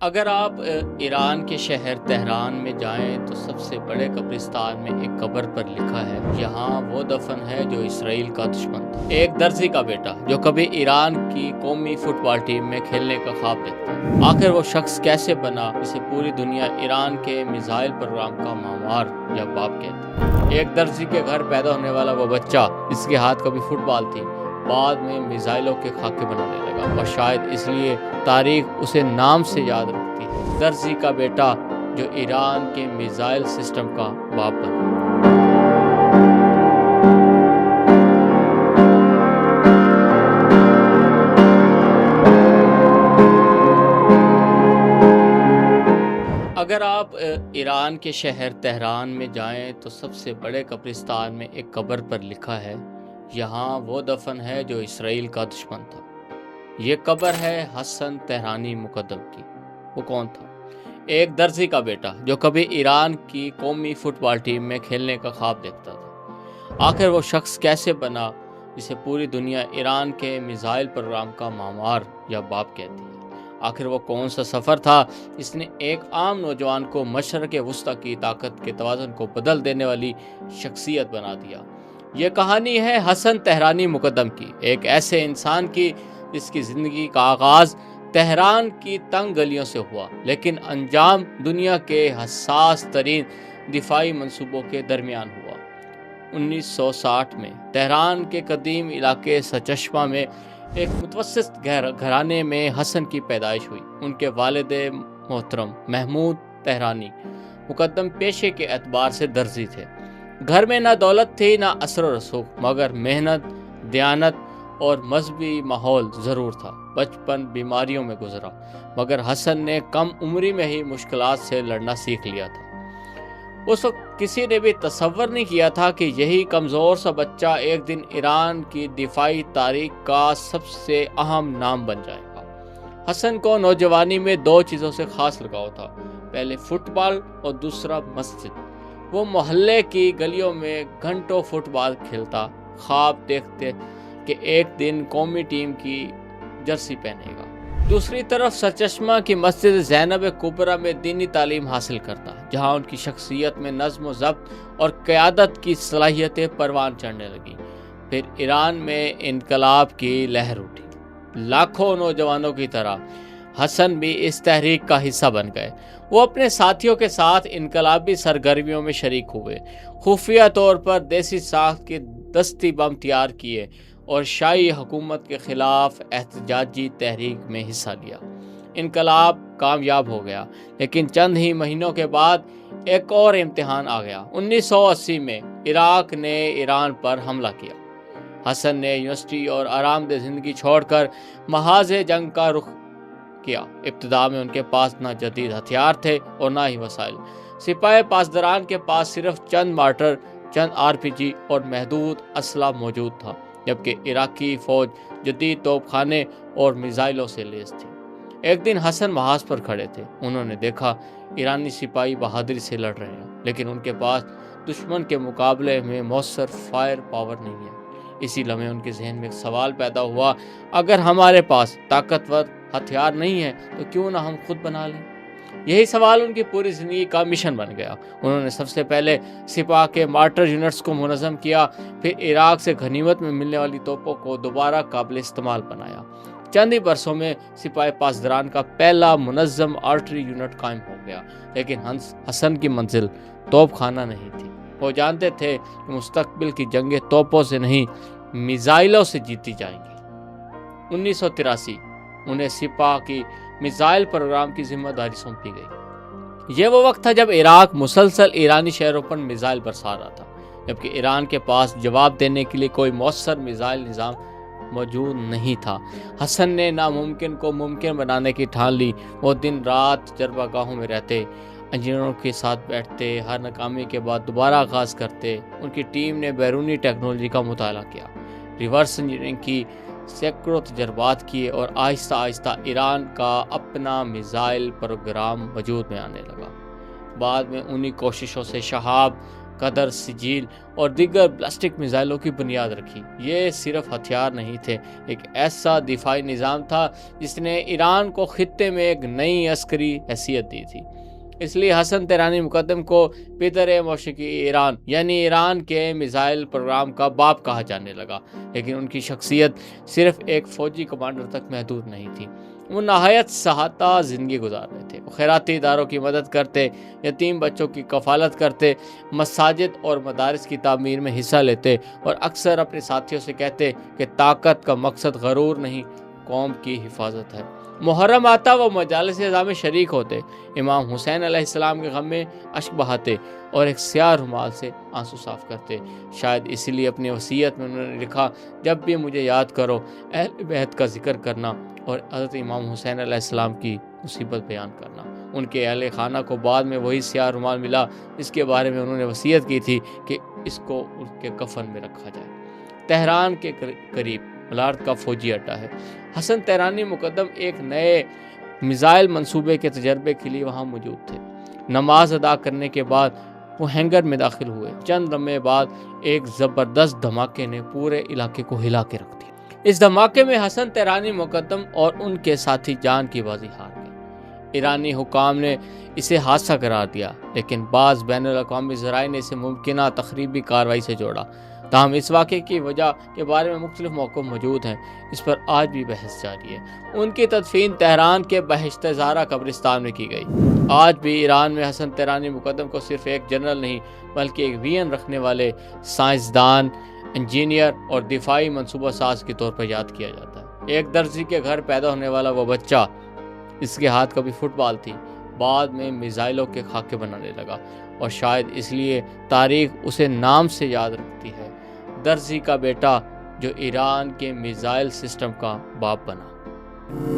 اگر آپ ایران کے شہر تہران میں جائیں تو سب سے بڑے قبرستان میں ایک قبر پر لکھا ہے، یہاں وہ دفن ہے جو اسرائیل کا دشمن تھا۔ ایک درزی کا بیٹا جو کبھی ایران کی قومی فٹ بال ٹیم میں کھیلنے کا خواب دیکھتا ہے، آخر وہ شخص کیسے بنا جسے پوری دنیا ایران کے میزائل پروگرام کا مامار یا باپ کہتی ہے۔ ایک درزی کے گھر پیدا ہونے والا وہ بچہ جس کے ہاتھ کبھی فٹ بال تھی، بعد میں میزائلوں کے خاکے بنانے لگا، اور شاید اس لیے تاریخ اسے نام سے یاد رکھتی ہے، درزی کا بیٹا جو ایران کے میزائل سسٹم کا باپ بنا۔ اگر آپ ایران کے شہر تہران میں جائیں تو سب سے بڑے قبرستان میں ایک قبر پر لکھا ہے، یہاں وہ دفن ہے جو اسرائیل کا دشمن تھا۔ یہ قبر ہے حسن تہرانی مقدم کی۔ وہ کون تھا؟ ایک درزی کا بیٹا جو کبھی ایران کی قومی فٹ بال ٹیم میں کھیلنے کا خواب دیکھتا تھا۔ آخر وہ شخص کیسے بنا جسے پوری دنیا ایران کے میزائل پروگرام کا مامار یا باپ کہتی ہے؟ آخر وہ کون سا سفر تھا جس نے ایک عام نوجوان کو مشرق وسطی کی طاقت کے توازن کو بدل دینے والی شخصیت بنا دیا؟ یہ کہانی ہے حسن تہرانی مقدم کی، ایک ایسے انسان کی جس کی زندگی کا آغاز تہران کی تنگ گلیوں سے ہوا، لیکن انجام دنیا کے حساس ترین دفاعی منصوبوں کے درمیان ہوا۔ 1960 میں تہران کے قدیم علاقے سرچشمہ میں ایک متوسط گھرانے میں حسن کی پیدائش ہوئی۔ ان کے والد محترم محمود تہرانی مقدم پیشے کے اعتبار سے درزی تھے۔ گھر میں نہ دولت تھی نہ اثر و رسوخ، مگر محنت، دیانت اور مذہبی ماحول ضرور تھا۔ بچپن بیماریوں میں گزرا، مگر حسن نے کم عمری میں ہی مشکلات سے لڑنا سیکھ لیا تھا۔ اس وقت کسی نے بھی تصور نہیں کیا تھا کہ یہی کمزور سا بچہ ایک دن ایران کی دفاعی تاریخ کا سب سے اہم نام بن جائے گا۔ حسن کو نوجوانی میں دو چیزوں سے خاص لگاؤ تھا، پہلے فٹ بال اور دوسرا مسجد۔ وہ محلے کی گلیوں میں گھنٹوں فٹ بال کھیلتا، خواب دیکھتے کہ ایک دن قومی ٹیم کی جرسی پہنے گا۔ دوسری طرف سرچشمہ کی مسجد زینب کبریٰ میں دینی تعلیم حاصل کرتا، جہاں ان کی شخصیت میں نظم و ضبط اور قیادت کی صلاحیتیں پروان چڑھنے لگیں۔ پھر ایران میں انقلاب کی لہر اٹھی۔ لاکھوں نوجوانوں کی طرح حسن بھی اس تحریک کا حصہ بن گئے۔ وہ اپنے ساتھیوں کے ساتھ انقلابی سرگرمیوں میں شریک ہوئے، خفیہ طور پر دیسی ساخت کے دستی بم تیار کیے اور شاہی حکومت کے خلاف احتجاجی تحریک میں حصہ لیا۔ انقلاب کامیاب ہو گیا، لیکن چند ہی مہینوں کے بعد ایک اور امتحان آ گیا۔ 1980 میں عراق نے ایران پر حملہ کیا۔ حسن نے یونیورسٹی اور آرام دہ زندگی چھوڑ کر محاذ جنگ کا رخ کیا۔ ابتدا میں ان کے پاس نہ جدید ہتھیار تھے اور نہ ہی وسائل۔ سپاہ پاسداران کے پاس صرف چند مارٹر، چند RPG اور محدود اسلحہ موجود تھا، جبکہ عراقی فوج جدید توپ خانے اور میزائلوں سے لیس تھی۔ ایک دن حسن محاذ پر کھڑے تھے۔ انہوں نے دیکھا ایرانی سپاہی بہادری سے لڑ رہے ہیں، لیکن ان کے پاس دشمن کے مقابلے میں مؤثر فائر پاور نہیں ہے۔ اسی لمحے ان کے ذہن میں ایک سوال پیدا ہوا، اگر ہمارے پاس طاقتور ہتھیار نہیں ہے تو کیوں نہ ہم خود بنا لیں؟ یہی سوال ان کی پوری زندگی کا مشن بن گیا۔ انہوں نے سب سے پہلے سپاہ کے مارٹر یونٹس کو منظم کیا، پھر عراق سے غنیمت میں ملنے والی توپوں کو دوبارہ قابل استعمال بنایا۔ چند ہی برسوں میں سپاہ پاسداران کا پہلا منظم آرٹری یونٹ قائم ہو گیا، لیکن حسن کی منزل توپ خانہ نہیں تھی۔ وہ جانتے تھے کہ مستقبل کی جنگیں توپوں سے نہیں، میزائلوں سے جیتی جائیں گی۔ 1983 انہیں سپاہ کی میزائل پروگرام کی ذمہ داری سونپی گئی۔ یہ وہ وقت تھا جب عراق مسلسل ایرانی شہروں پر میزائل برسا رہا تھا، جبکہ ایران کے پاس جواب دینے کے لیے کوئی مؤثر میزائل نظام موجود نہیں تھا۔ حسن نے ناممکن کو ممکن بنانے کی ٹھان لی۔ وہ دن رات تجربہ گاہوں میں رہتے، انجینئروں کے ساتھ بیٹھتے، ہر ناکامی کے بعد دوبارہ آغاز کرتے۔ ان کی ٹیم نے بیرونی ٹیکنالوجی کا مطالعہ کیا، ریورس انجینئرنگ کی، سینکڑوں تجربات کیے، اور آہستہ آہستہ ایران کا اپنا میزائل پروگرام وجود میں آنے لگا۔ بعد میں انہی کوششوں سے شہاب قدر، سجیل اور دیگر بلسٹک میزائلوں کی بنیاد رکھی۔ یہ صرف ہتھیار نہیں تھے، ایک ایسا دفاعی نظام تھا جس نے ایران کو خطے میں ایک نئی عسکری حیثیت دی تھی۔ اس لیے حسن تہرانی مقدم کو پدر موسیقی ایران یعنی ایران کے میزائل پروگرام کا باپ کہا جانے لگا۔ لیکن ان کی شخصیت صرف ایک فوجی کمانڈر تک محدود نہیں تھی، وہ نہایت سادہ زندگی گزار رہے تھے۔ وہ خیراتی اداروں کی مدد کرتے، یتیم بچوں کی کفالت کرتے، مساجد اور مدارس کی تعمیر میں حصہ لیتے اور اکثر اپنے ساتھیوں سے کہتے کہ طاقت کا مقصد غرور نہیں، قوم کی حفاظت ہے۔ محرم آتا وہ مجالس اعزا میں شریک ہوتے، امام حسین علیہ السلام کے غم میں اشک بہاتے اور ایک سیاہ رومال سے آنسو صاف کرتے۔ شاید اسی لیے اپنی وصیت میں انہوں نے لکھا، جب بھی مجھے یاد کرو اہل بیت کا ذکر کرنا اور حضرت امام حسین علیہ السلام کی مصیبت بیان کرنا۔ ان کے اہل خانہ کو بعد میں وہی سیاہ رومال ملا جس کے بارے میں انہوں نے وصیت کی تھی کہ اس کو ان کے کفن میں رکھا جائے۔ تہران کے قریب ملارڈ کا فوجی اڈہ ہے۔ حسن تہرانی مقدم ایک نئے میزائل منصوبے کے تجربے کے لیے وہاں موجود تھے۔ نماز ادا کرنے کے بعد وہ ہینگر میں داخل ہوئے۔ چند لمحے بعد ایک زبردست دھماکے نے پورے علاقے کو ہلا کے رکھ دیا۔ اس دھماکے میں حسن تہرانی مقدم اور ان کے ساتھی جان کی بازی ہار گئے۔ ایرانی حکام نے اسے حادثہ قرار دیا، لیکن بعض بین الاقوامی ذرائع نے اسے ممکنہ تخریبی کارروائی سے جوڑا۔ تاہم اس واقعے کی وجہ کے بارے میں مختلف موقف موجود ہیں، اس پر آج بھی بحث جاری ہے۔ ان کی تدفین تہران کے بہشت زہرا قبرستان میں کی گئی۔ آج بھی ایران میں حسن تہرانی مقدم کو صرف ایک جنرل نہیں بلکہ ایک ویژن رکھنے والے سائنسدان، انجینئر اور دفاعی منصوبہ ساز کے طور پر یاد کیا جاتا ہے۔ ایک درزی کے گھر پیدا ہونے والا وہ بچہ، اس کے ہاتھ کبھی فٹ بال تھی، بعد میں میزائلوں کے خاکے بنانے لگا، اور شاید اس لیے تاریخ اسے نام سے یاد رکھتی ہے، درزی کا بیٹا جو ایران کے میزائل سسٹم کا باپ بنا۔